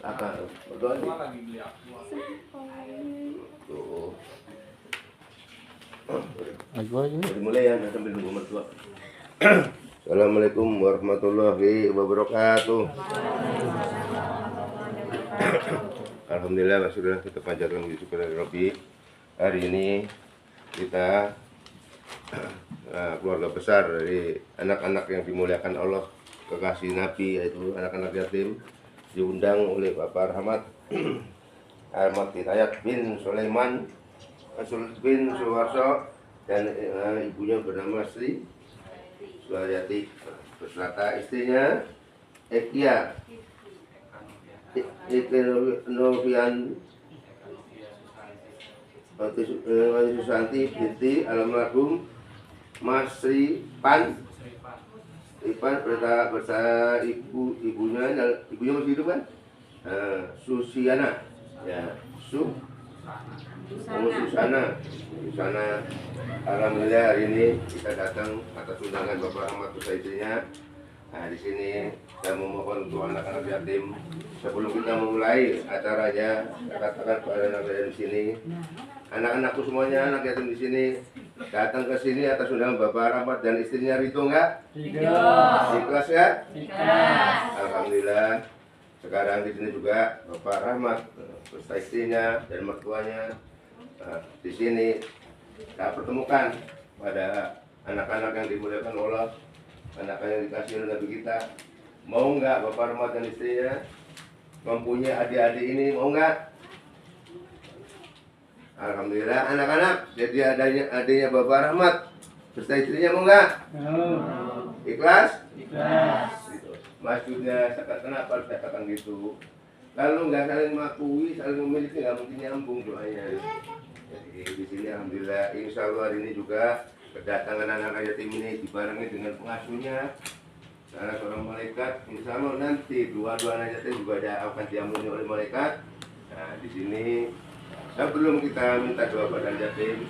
Apa? Berdoa nih. Lagi beli aqua. Tuh. Aqua ini. Dimulai ya, sambil nunggu mertua. Assalamualaikum warahmatullahi wabarakatuh. Alhamdulillah, sudah kita panjatkan puji syukur dari Rabbi. Hari ini kita keluarga besar dari anak-anak yang dimuliakan Allah, kekasih Nabi, yaitu anak-anak yatim, diundang oleh Bapak Rahmat Ahmad Hidayat bin Sulaiman bin Suwarso dan ibunya bernama Sri Suharyati beserta istrinya Ekia Novian Susanti binti almarhum Mas Sri Pan bersama ibunya masih hidup kan? Susiana ya, Susana. Alhamdulillah hari ini kita datang atas undangan Bapak Ahmad beserta istrinya. Nah, di sini saya memohon untuk anak-anak yatim, sebelum kita memulai acaranya, saya katakan kepada anak-anak di sini, anak-anakku semuanya, anak yatim di sini, datang ke sini atas undangan Bapak Rahmat dan istrinya Rito enggak? Ikhlas ya? Ikhlas. Alhamdulillah. Sekarang di sini juga Bapak Rahmat beserta istrinya dan mertuanya di sini kita pertemukan pada anak-anak yang dimuliakan Allah, anak-anak yang dikasih oleh Nabi kita. Mau enggak Bapak Rahmat dan istrinya mempunyai adik-adik ini? Mau enggak? Alhamdulillah anak-anak, jadi adanya Bapak Rahmat beserta istrinya mau enggak? Ikhlas? Ikhlas. Gitu. Maksudnya kenapa saya katakan gitu? Kalau nggak saling mengakui, saling memiliki, nggak mungkin nyambung doanya. Jadi di sini alhamdulillah, insya Allah hari ini juga kedatangan anak-anak yatim ini dibarengi dengan pengasuhnya, salah seorang malaikat. Insya Allah nanti dua-dua anak yatim juga akan diampuni oleh malaikat. Nah di sini sebelum kita minta doa pada yatim,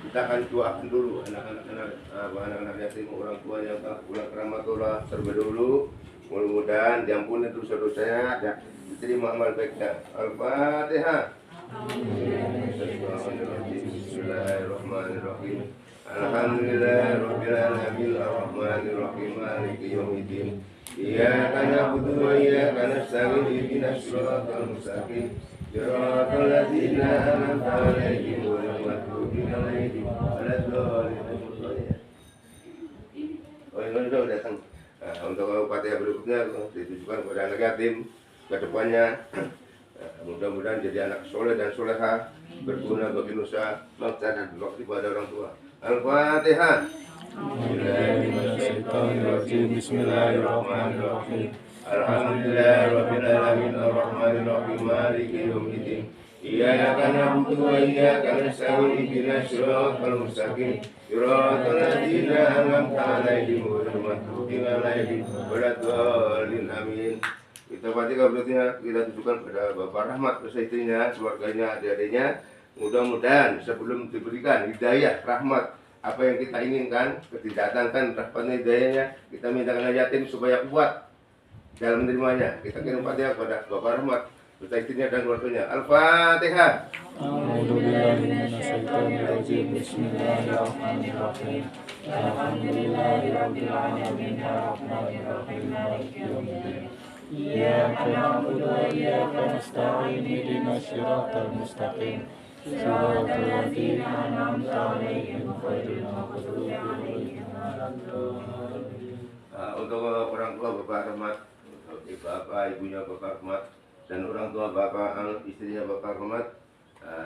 kita akan doakan dulu anak-anak yatim, orang tuanya, pulang keramatullah terlebih dulu. Mudah-mudahan diampuni dosa-dosanya dan diterima amal baiknya. Al-Fatihah. Bismillahirrahmanirrahim. Alhamdulillahirabbil alamin arrahmanirrahim maliki yaumiddin. Iyyaka na'budu wa iyyaka nasta'in ihdinas siratal mustaqim. Siratal ladzina an'amta 'alaihim ghairil maghdubi 'alaihim waladdallin. Oh, ini sudah datang. Nah, untuk Fatihah berikutnya ditujukan kepada anak yatim ke depannya. Mudah-mudahan jadi anak soleh dan soleha, berguna bagi nusa bangsa dan berbakti pada orang tua. Al-Fatihah. Bismillahirrahmanirrahim. Alhamdulillahirabbil alamin arrahmanir rahim maliki yaumiddin. Iyyaka na'budu wa iyyaka nasta'in ihdinas siratal mustaqim. Siratal ladzina an'amta 'alaihim ghairil maghdubi 'alaihim waladdallin. Amin. Kita Fatihah berikutnya kita tujukan pada Bapak Rahmat beserta istrinya, keluarganya, adik-adiknya. Mudah-mudahan sebelum diberikan hidayah, rahmat, apa yang kita inginkan, didatangkan rahmatnya, hidayahnya, kita mintakan yatim supaya kuat dalam menerimanya. Kita kirim Fatihah kepada Bapak Rahmat beserta istrinya dan keluarganya. Al-Fatihah. Bismillahirrahmanirrahim. Alhamdulillahirabbil alamin arrahmanirrahim maliki yaumiddin. Iyyaka na'budu wa iyyaka nasta'in ihdinas siratal mustaqim. Siratal ladzina an'amta 'alaihim ghairil maghdubi 'alaihim waladdallin. Untuk orang tua Bapak Rahmat, bapak ibunya Bapak Rahmat dan orang tua bapak istrinya Bapak Rahmat,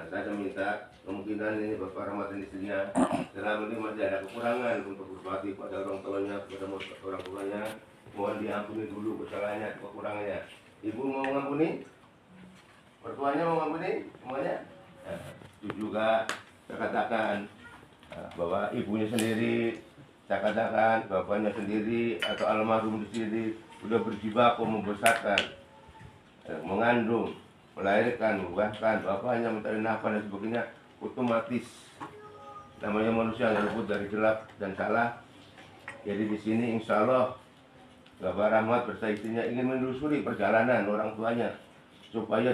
saya minta kemungkinan ini Bapak Rahmat dan istrinya selama ini masih ada kekurangan untuk berbakti pada orang tuanya, kepada orang tuanya. Mohon diampuni dulu kesalahannya, kekurangannya. Ibu mau mengampuni? Mertuanya mau mengampuni semuanya? Nah, itu juga saya katakan bahwa ibunya sendiri, saya katakan bapaknya sendiri atau almarhum sendiri sudah berjibaku membesarkan, mengandung, melahirkan, bahkan bapaknya mencari nafkah dan sebagainya. Otomatis namanya manusia yang luput dari gelap dan salah. Jadi di sini insya Allah Bapak Rahmat beserta istrinya ingin menelusuri perjalanan orang tuanya supaya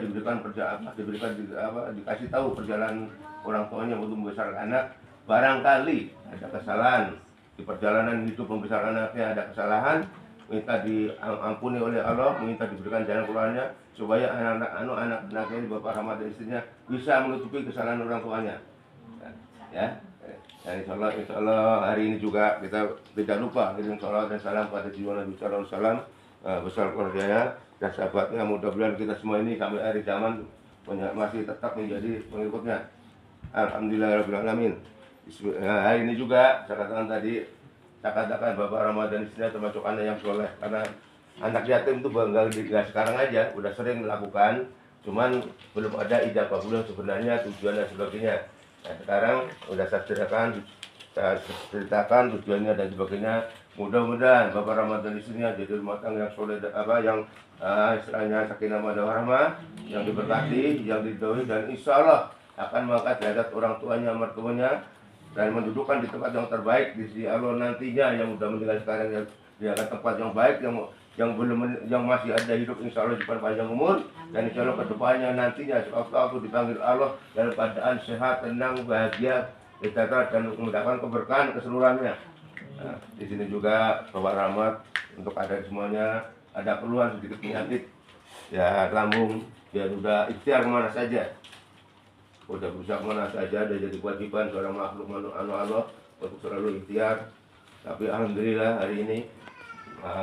dikasih tahu perjalanan orang tuanya untuk membesarkan anak. Barangkali ada kesalahan di perjalanan hidup membesarkan anaknya, ada kesalahan, minta diampuni oleh Allah, minta diberikan jalan keluarnya supaya anak-anaknya ini Bapak Rahmat dan istrinya bisa menutupi kesalahan orang tuanya. Ya. Dan insya Allah hari ini juga kita tidak lupa kirim salawat dan salam pada jiwa Nabi Sallallahu Alaihi Wasallam besar keluarganya dan sahabatnya. Mudah-mudahan kita semua ini sampai akhir zaman masih tetap menjadi pengikutnya. Alhamdulillahirobbilalamin. Hari ini juga saya katakan Bapak Rahmat dan istrinya termasuk anak yang soleh, karena anak yatim itu nggak sekarang aja, udah sering melakukan, cuman belum ada ijabah belum sebenarnya tujuan dan sebagainya. Nah, sekarang udah saya ceritakan tujuannya dan sebagainya. Mudah-mudahan Bapak Rahmat dan istrinya jadi rumah tangga yang soleh, yang istilahnya sakinah mawaddah warahmah, yang diberkati, yang diridhoi, dan insya Allah akan mengangkat derajat orang tuanya, mertuanya, dan mendudukkan di tempat yang terbaik di sisi Allah nantinya. Yang sudah meninggal sekarang di akan tempat yang baik, yang masih ada hidup insya Allah dipanjang umur, dan insya Allah kedepannya nantinya suatu dipanggil Allah dalam keadaan sehat, tenang, bahagia, sejahtera, dan mendapatkan keberkahan keseluruhannya. Nah, di sini juga Bapak Rahmat untuk ada semuanya ada keluhan sedikit penyakit ya lambung, dia sudah ikhtiar kemana saja, udah berusaha kemana saja, ada jadi kewajiban seorang makhluk Allah untuk selalu ikhtiar. Tapi alhamdulillah hari ini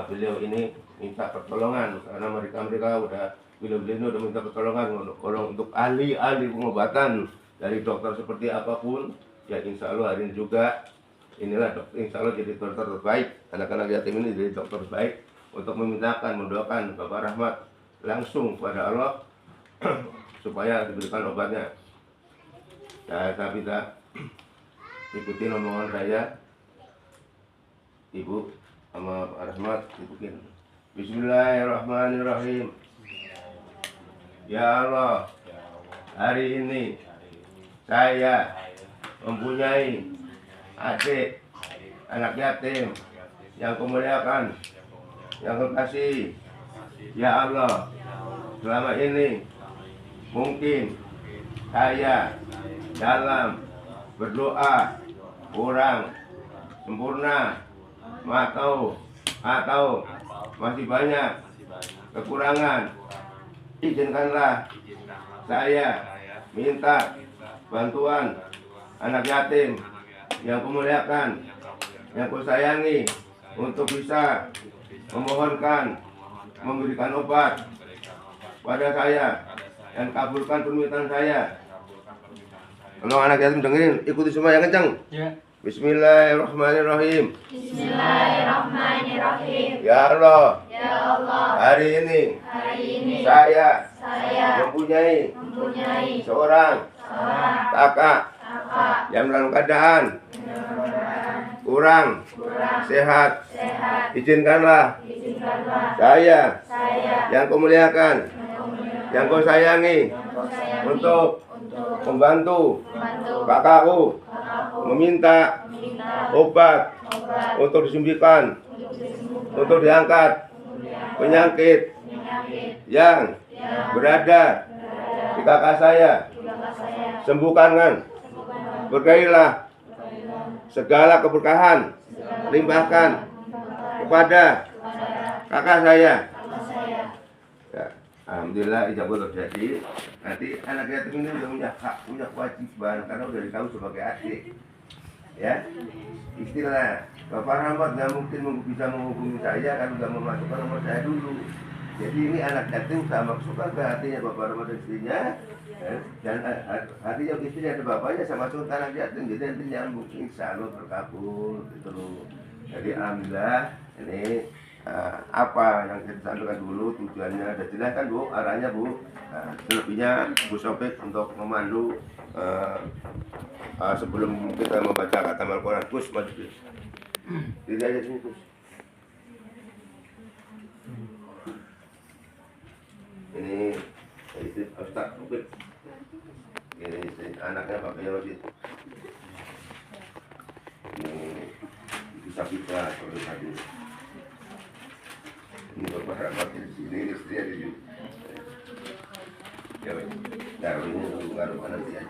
beliau ini minta pertolongan karena mereka udah beliau udah minta pertolongan untuk ahli pengobatan dari dokter seperti apapun ya. Insya Allah hari ini juga inilah insya Allah jadi dokter terbaik, anak-anak yatim ini jadi dokter terbaik untuk mendoakan Bapak Rahmat langsung pada Allah supaya diberikan obatnya. Saya minta ikuti omongan saya, Ibu sama Pak Rahmat, ikutin. Bismillahirrahmanirrahim. Ya Allah, hari ini saya mempunyai adik anak yatim yang kemuliaan, yang kekasih. Ya Allah, selama ini mungkin saya dalam berdoa kurang sempurna atau masih banyak kekurangan. Izinkanlah saya minta bantuan anak yatim yang kumuliakan, yang kusayangi, untuk bisa memohonkan memberikan obat pada saya dan kabulkan permintaan saya. Kalau anak yatim dengerin, ikuti semua yang kencang. Ya. Bismillahirrahmanirrahim. Bismillahirrahmanirrahim. Ya Allah. Ya Allah. Hari ini saya mempunyai seorang kakak yang dalam keadaan kurang sehat. Izinkanlah saya yang kau muliakan, yang kau sayangi, untuk membantu kakakku meminta obat untuk disembuhkan, untuk diangkat penyakit yang berada di kakak saya. Sembuhkan, berkailah segala keberkahan, limpahkan kepada kakak saya. Ya, alhamdulillah ijabah terjadi. Nanti anak yatim ini udah punya hak, punya kewajiban karena udah ditahu sebagai adik. Ya, istilah Bapak Rahmat nggak mungkin bisa menghubungi saya kalau nggak memasukkan nomor saya dulu. Jadi ini anak yatim sama suka ke hatinya Bapak Rahmat dan istrinya, dan hatinya istrinya ada bapaknya sama masuk ke anak yatim. Jadi nanti nyambung, insya Allah terkabul gitu loh. Jadi alhamdulillah ini apa yang kita sampaikan dulu tujuannya ada jelas kan Bu, arahnya Bu. Selebihnya Bu Sopik untuk memandu sebelum kita membaca kata Al-Quran. Gus maju Gus. Diri aja sini Gus. Ini istri Ustaz Sopik. Ini anaknya Pak Yorosid. Ini bisa kita kalau tadi. Ini Bapak Rahmat di sini, istri ada di Ya, wes. Darwin itu ngaruh nanti aja.